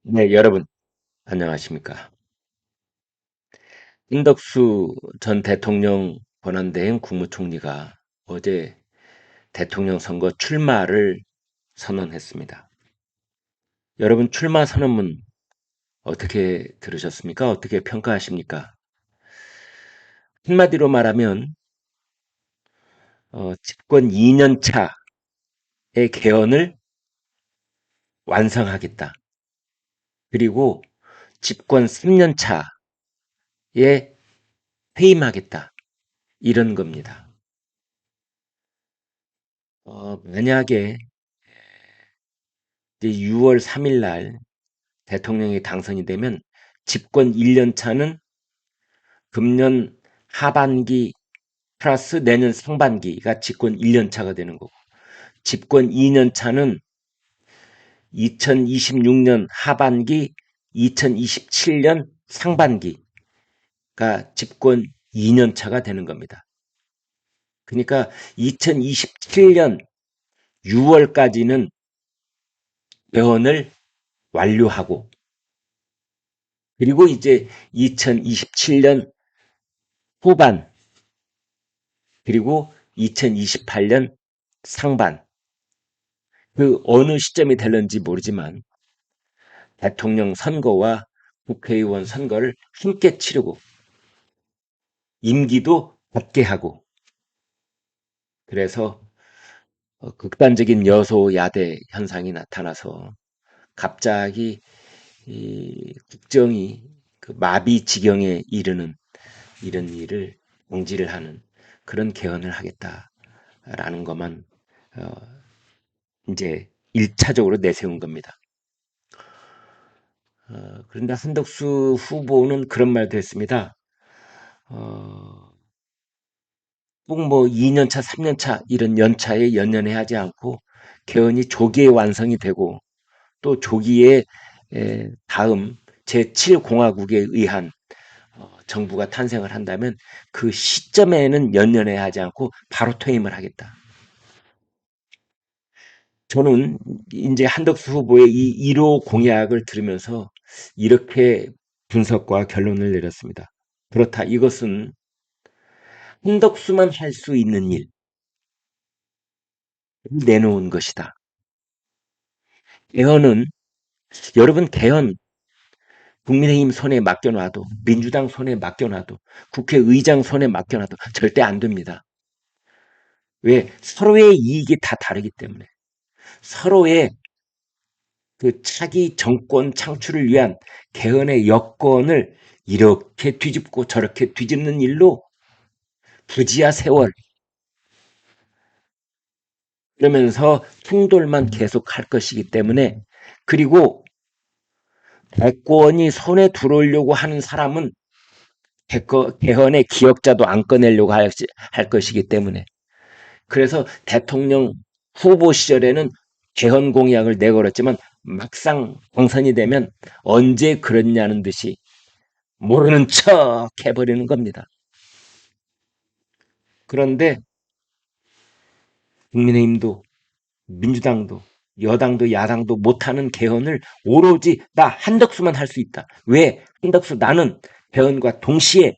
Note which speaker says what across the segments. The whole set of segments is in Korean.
Speaker 1: 네, 여러분, 안녕하십니까. 한덕수 전 대통령 권한대행 국무총리가 어제 대통령 선거 출마를 선언했습니다. 여러분, 출마 선언문 어떻게 들으셨습니까? 어떻게 평가하십니까? 한마디로 말하면, 집권 2년 차의 개헌을 완성하겠다. 그리고 집권 3년 차에 퇴임하겠다. 이런 겁니다. 만약에 이제 6월 3일 날 대통령이 당선이 되면 집권 1년 차는 금년 하반기 플러스 내년 상반기가 집권 1년 차가 되는 거고, 집권 2년 차는 2026년 하반기, 2027년 상반기가 집권 2년 차가 되는 겁니다. 그러니까 2027년 6월까지는 개헌을 완료하고, 그리고 이제 2027년 후반, 그리고 2028년 상반, 그 어느 시점이 될런지 모르지만 대통령 선거와 국회의원 선거를 함께 치르고 임기도 받게 하고, 그래서 극단적인 여소야대 현상이 나타나서 갑자기 이 국정이 그 마비 지경에 이르는 이런 일을 공지를 하는 그런 개헌을 하겠다라는 것만 어, 이제 1차적으로 내세운 겁니다. 그런데 한덕수 후보는 그런 말도 했습니다. 어, 꼭 뭐 2년 차, 3년 차 이런 연차에 연연해 하지 않고 개헌이 조기에 완성이 되고 또 조기에 다음 제7공화국에 의한 정부가 탄생을 한다면 그 시점에는 연연해 하지 않고 바로 퇴임을 하겠다. 저는 이제 한덕수 후보의 이 1호 공약을 들으면서 이렇게 분석과 결론을 내렸습니다. 그렇다. 이것은 한덕수만 할 수 있는 일을 내놓은 것이다. 개헌은 여러분 개헌 국민의힘 손에 맡겨놔도 민주당 손에 맡겨놔도 국회의장 손에 맡겨놔도 절대 안 됩니다. 왜? 서로의 이익이 다 다르기 때문에 서로의 그 차기 정권 창출을 위한 개헌의 여건을 이렇게 뒤집고 저렇게 뒤집는 일로 부지야 세월 그러면서 충돌만 계속할 것이기 때문에 그리고 대권이 손에 들어오려고 하는 사람은 개헌의 기억자도 안 꺼내려고 할 것이기 때문에 그래서 대통령 후보 시절에는 개헌 공약을 내걸었지만 막상 당선이 되면 언제 그랬냐는 듯이 모르는 척 해버리는 겁니다. 그런데 국민의힘도 민주당도 여당도 야당도 못하는 개헌을 오로지 나 한덕수만 할 수 있다. 왜? 한덕수 나는 개헌과 동시에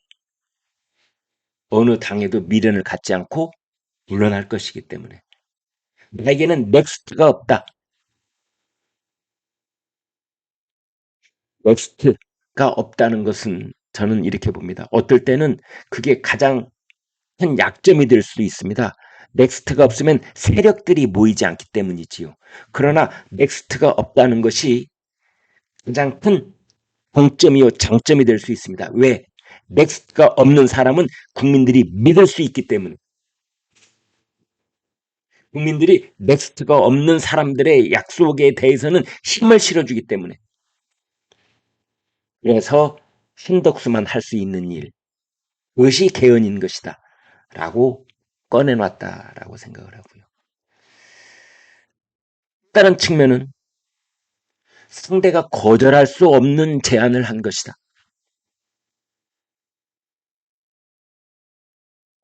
Speaker 1: 어느 당에도 미련을 갖지 않고 물러날 것이기 때문에 나에게는 넥스트가 없다. 넥스트가 없다는 것은 저는 이렇게 봅니다. 어떨 때는 그게 가장 큰 약점이 될 수도 있습니다. 넥스트가 없으면 세력들이 모이지 않기 때문이지요. 그러나 넥스트가 없다는 것이 가장 큰 공점이요 장점이 될 수 있습니다. 왜? 넥스트가 없는 사람은 국민들이 믿을 수 있기 때문에 국민들이 넥스트가 없는 사람들의 약속에 대해서는 힘을 실어주기 때문에 그래서 신덕수만 할 수 있는 일 그것이 개헌인 것이다 라고 꺼내놨다라고 생각을 하고요. 다른 측면은 상대가 거절할 수 없는 제안을 한 것이다.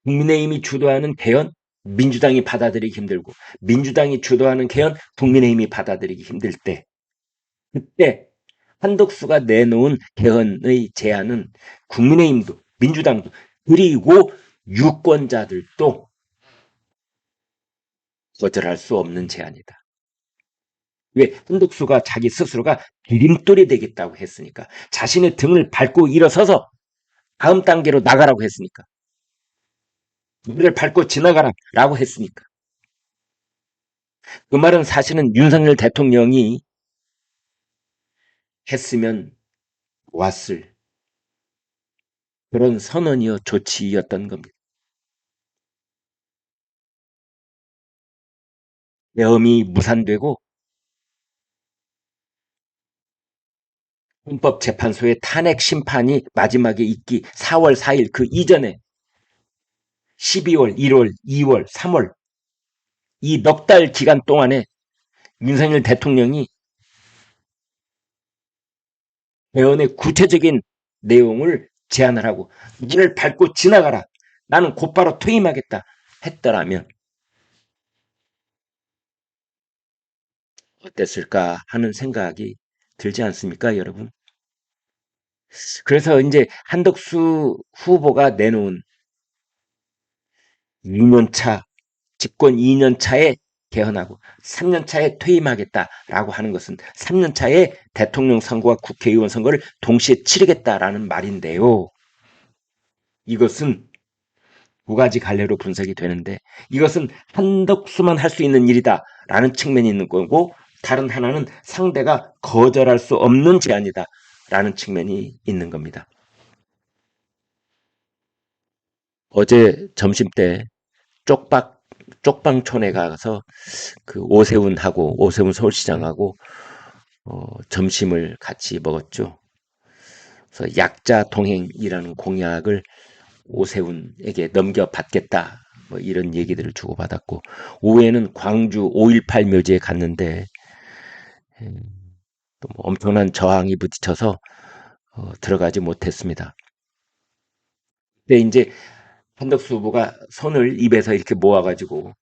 Speaker 1: 국민의힘이 주도하는 개헌 민주당이 받아들이기 힘들고 민주당이 주도하는 개헌 국민의힘이 받아들이기 힘들 때 그때 한덕수가 내놓은 개헌의 제안은 국민의힘도 민주당도 그리고 유권자들도 거절할 수 없는 제안이다. 왜? 한덕수가 자기 스스로가 디딤돌이 되겠다고 했으니까. 자신의 등을 밟고 일어서서 다음 단계로 나가라고 했으니까. 우리를 밟고 지나가라라고 했으니까. 그 말은 사실은 윤석열 대통령이 했으면 좋았을 그런 선언이요 조치였던 겁니다. 계엄이 무산되고 헌법재판소의 탄핵 심판이 마지막에 있기 4월 4일 그 이전에 12월, 1월, 2월, 3월 이 넉 달 기간 동안에 윤석열 대통령이 개헌의 구체적인 내용을 제안을 하고 이를 밟고 지나가라. 나는 곧바로 퇴임하겠다 했더라면 어땠을까 하는 생각이 들지 않습니까, 여러분? 그래서 이제 한덕수 후보가 내놓은 2년차 집권 2년 차에 개헌하고 3년 차에 퇴임하겠다라고 하는 것은 3년 차에 대통령 선거와 국회의원 선거를 동시에 치르겠다라는 말인데요. 이것은 두 가지 갈래로 분석이 되는데 이것은 한덕수만 할 수 있는 일이다라는 측면이 있는 거고 다른 하나는 상대가 거절할 수 없는 제안이다라는 측면이 있는 겁니다. 어제 점심 때 쪽방촌에 가서 그 오세훈 서울시장하고 점심을 같이 먹었죠. 그래서 약자 동행이라는 공약을 오세훈에게 넘겨받겠다. 뭐 이런 얘기들을 주고받았고 오후에는 광주 5.18 묘지에 갔는데 또뭐 엄청난 저항이 부딪혀서 들어가지 못했습니다. 근데 이제 한덕수 후보가 손을 입에서 이렇게 모아가지고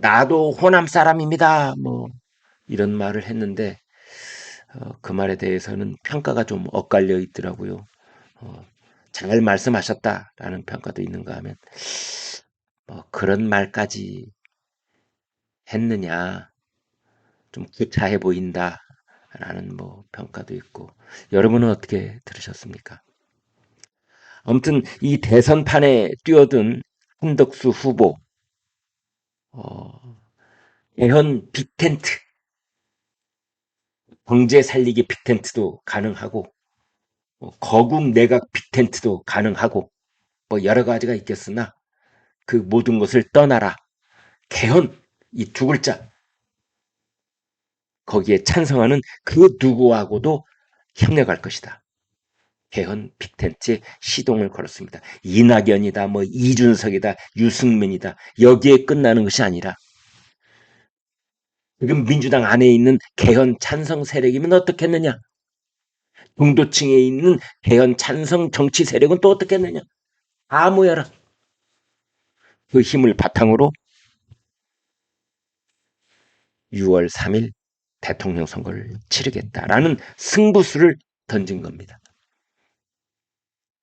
Speaker 1: 나도 호남 사람입니다. 뭐 이런 말을 했는데 그 말에 대해서는 평가가 좀 엇갈려 있더라고요. 잘 말씀하셨다라는 평가도 있는가 하면 뭐 그런 말까지 했느냐 좀 구차해 보인다라는 뭐 평가도 있고 여러분은 어떻게 들으셨습니까? 아무튼 이 대선판에 뛰어든 한덕수 후보 개헌 빅텐트 경제 살리기 빅텐트도 가능하고 거국 내각 빅텐트도 가능하고 뭐 여러 가지가 있겠으나 그 모든 것을 떠나라 개헌 이 두 글자 거기에 찬성하는 그 누구하고도 협력할 것이다. 개헌 빅텐트에 시동을 걸었습니다. 이낙연이다, 뭐 이준석이다, 유승민이다 여기에 끝나는 것이 아니라 지금 민주당 안에 있는 개헌 찬성 세력이면 어떻겠느냐? 중도층에 있는 개헌 찬성 정치 세력은 또 어떻겠느냐? 다 모여라. 그 힘을 바탕으로 6월 3일 대통령 선거를 치르겠다라는 승부수를 던진 겁니다.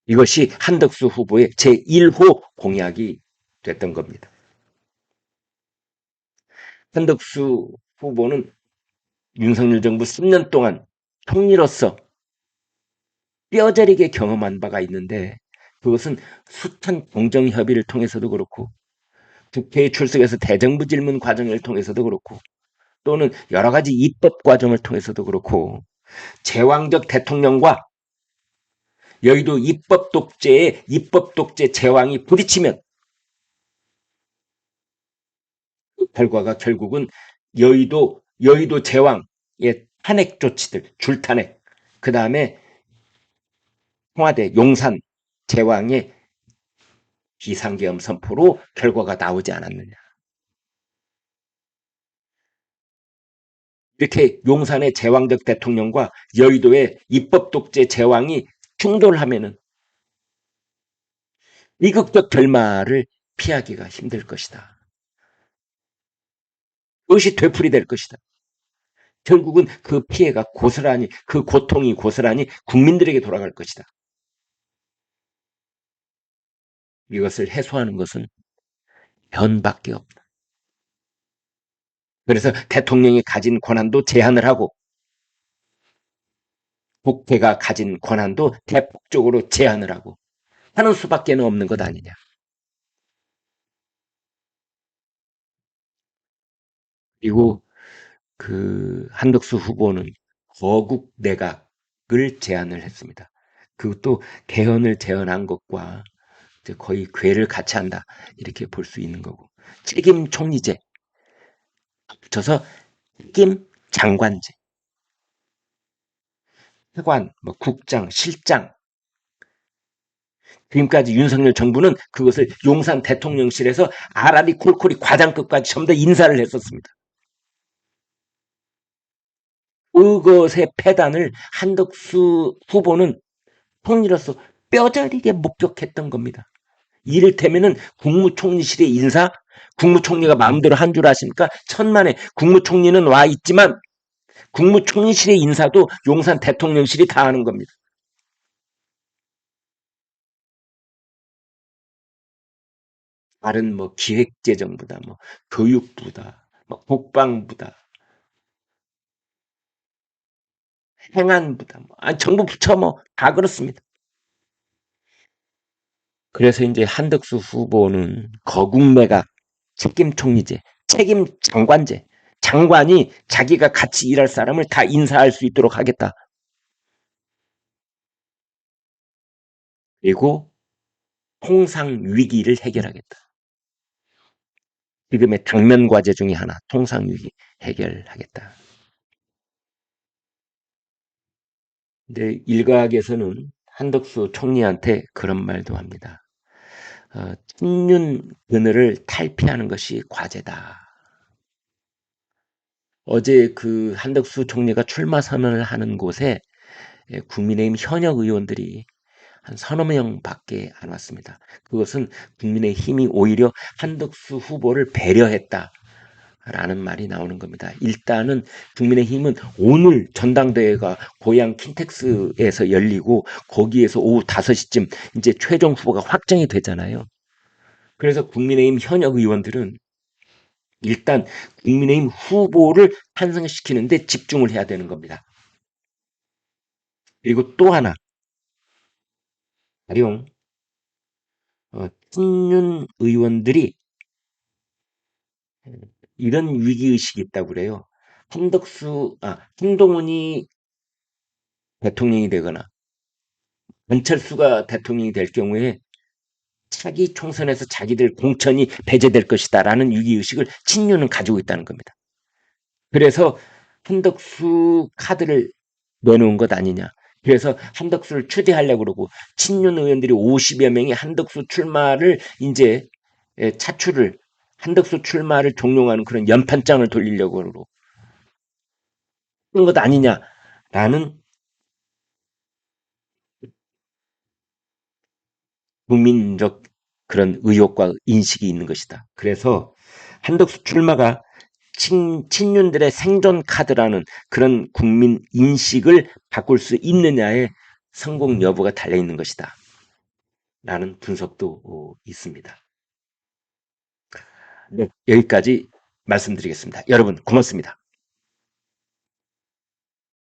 Speaker 1: 이것이 한덕수 후보의 제1호 공약이 됐던 겁니다. 한덕수 후보는 윤석열 정부 10년 동안 총리로서 뼈저리게 경험한 바가 있는데 그것은 숱한 공정협의를 통해서도 그렇고 국회에 출석해서 대정부 질문 과정을 통해서도 그렇고 또는 여러 가지 입법 과정을 통해서도 그렇고 제왕적 대통령과 여의도 입법 독재 제왕이 부딪히면 그 결과가 결국은 여의도 제왕의 탄핵 조치들 줄탄핵 그 다음에 청와대 용산 제왕의 비상계엄 선포로 결과가 나오지 않았느냐. 이렇게 용산의 제왕적 대통령과 여의도의 입법 독재 제왕이 충돌하면은 비극적 결말을 피하기가 힘들 것이다. 그것이 되풀이될 것이다. 결국은 그 피해가 고스란히, 그 고통이 고스란히 국민들에게 돌아갈 것이다. 이것을 해소하는 것은 변밖에 없다. 그래서 대통령이 가진 권한도 제한을 하고 국회가 가진 권한도 대폭적으로 제한을 하고 하는 수밖에 없는 것 아니냐. 그리고 그 한덕수 후보는 거국 내각을 제안을 했습니다. 그것도 개헌을 제안한 것과 거의 궤를 같이 한다 이렇게 볼 수 있는 거고 책임 총리제 붙여서 책임 장관제, 회관, 뭐 국장, 실장 지금까지 윤석열 정부는 그것을 용산 대통령실에서 아라리 콜콜이 과장급까지 전부 다 인사를 했었습니다. 그것의 폐단을 한덕수 후보는 총리로서 뼈저리게 목격했던 겁니다. 이를테면은 국무총리실의 인사, 국무총리가 마음대로 한 줄 아십니까? 천만에 국무총리는 와 있지만 국무총리실의 인사도 용산 대통령실이 다 하는 겁니다. 다른 뭐 기획재정부다, 뭐 교육부다, 뭐 국방부다, 행안부다, 뭐 정부 부처 뭐 다 그렇습니다. 그래서 이제 한덕수 후보는 거국내각 책임총리제, 책임장관제, 장관이 자기가 같이 일할 사람을 다 인사할 수 있도록 하겠다. 그리고 통상 위기를 해결하겠다. 지금의 당면 과제 중에 하나, 통상 위기 해결하겠다. 근데 일각에서는 한덕수 총리한테 그런 말도 합니다. 친윤 그늘을 탈피하는 것이 과제다. 어제 그 한덕수 총리가 출마 선언을 하는 곳에 국민의힘 현역 의원들이 한 서너 명밖에 안 왔습니다. 그것은 국민의힘이 오히려 한덕수 후보를 배려했다라는 말이 나오는 겁니다. 일단은 국민의힘은 오늘 전당대회가 고향 킨텍스에서 열리고 거기에서 오후 5시쯤 이제 최종 후보가 확정이 되잖아요. 그래서 국민의힘 현역 의원들은 일단 국민의힘 후보를 탄생시키는데 집중을 해야 되는 겁니다. 그리고 또 하나, 가령 친윤 의원들이 이런 위기의식이 있다고 그래요. 한동훈이 대통령이 되거나 안철수가 대통령이 될 경우에 차기 총선에서 자기들 공천이 배제될 것이다라는 위기의식을 친윤은 가지고 있다는 겁니다. 그래서 한덕수 카드를 내놓은 것 아니냐. 그래서 한덕수를 추대하려고 그러고 친윤 의원들이 50여 명이 한덕수 출마를 이제 차출을 한덕수 출마를 종용하는 그런 연판장을 돌리려고 그러고 그런 것 아니냐라는 국민적 그런 의혹과 인식이 있는 것이다. 그래서 한덕수 출마가 친윤들의 생존 카드라는 그런 국민 인식을 바꿀 수 있느냐에 성공 여부가 달려 있는 것이다. 라는 분석도 있습니다. 네, 여기까지 말씀드리겠습니다. 여러분 고맙습니다.